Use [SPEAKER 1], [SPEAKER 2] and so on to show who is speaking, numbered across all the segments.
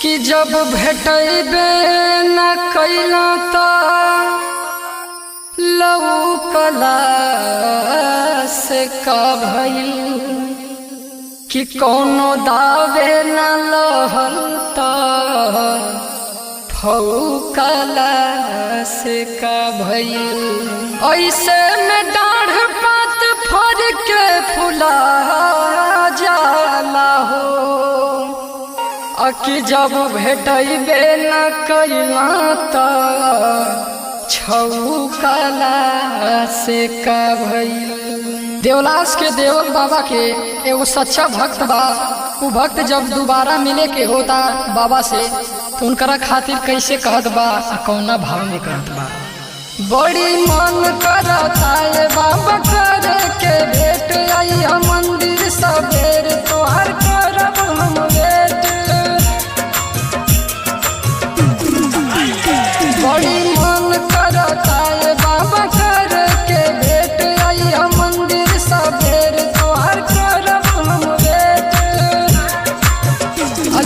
[SPEAKER 1] कि जब भेटैबे न कैला त लौकला से का भइल कि कोनो दावे न लहल त फौकला से का भइल। ऐसे में डाढ़ पात फर के फुला जाला हो कि जब भेटैबे न कैला त छौकला से का भइल। देवलास के देवल बाबा के एगो सच्चा भक्त बा। वो भक्त जब दोबारा मिले के होता बाबा से तो उनकरा खातिर कैसे कहत बा, कौना भाव में कहत बा। बड़ी मन करता है बाबा करे के भेट आई मंदिर सबेर तोहर करब हम भेट। बड़ी मन करता है बाबा करे के भेट आई मंदिर सबेर तोहर करब हम भेट।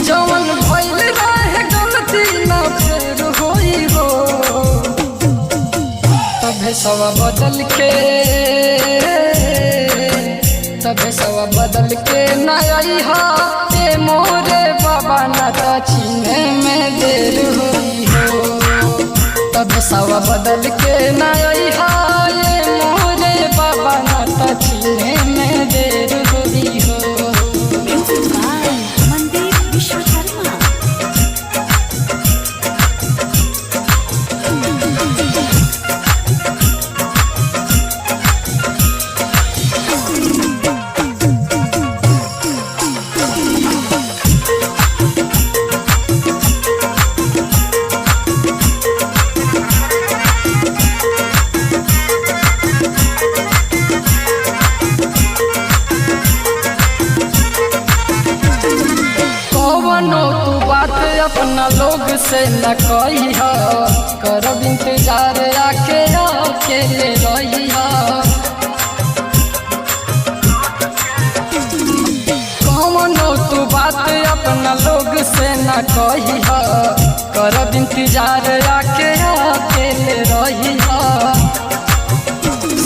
[SPEAKER 1] जवन भइल रहे गलती न फेर होई हो तबे सवा बदल के न आई हा ए मोरे बाबा न त चिन्हे में देर होई हो। तबे सवा बदल के न आई हा ए मोरे बाबा न त चिन्हे में देर होई हो। अपना लोग से न कही हो करब इंतजार आके अकेले रही हो। कौनो तू बात अपना लोग से न कही हो करब इंतजार आके अकेले रही हो।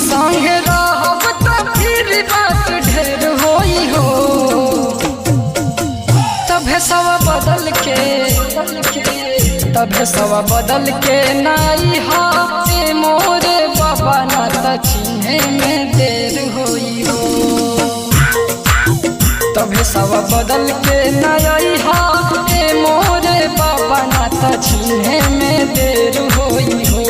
[SPEAKER 1] संगे रहब त फिर बात ढेर होई हो तबे सवा बदल के नाई हा ए मोरे बाबा ना त चिन्हे में देर होई हो। तबे सवा बदल के नाई हा ए मोरे बाबा ना त चिन्हे में देर होई हो।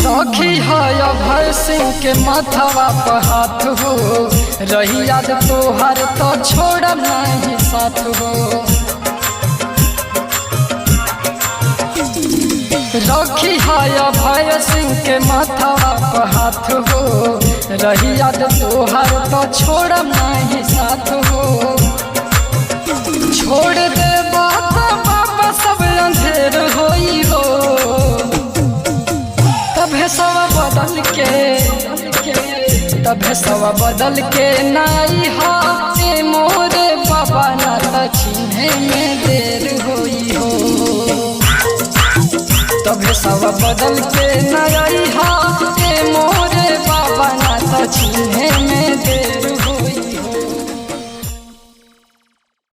[SPEAKER 1] रखी है अभय सिंह के माथवा पर हाथ हो रही याद तोहर तो छोड़ नहीं साथ हो। रखी है अभय सिंह के माथवा पर हाथ हो रही याद तोहर तो छोड़ नहीं साथ हो। छोड़ दे बात बाबा सब अंधेर होई हो तबे सवा बदल के नाई हा ए मोरे बाबा ना त चिन्हे में देर होई हो। तबे सवा बदल के नाई हा ए मोरे बाबा ना त चिन्हे में देर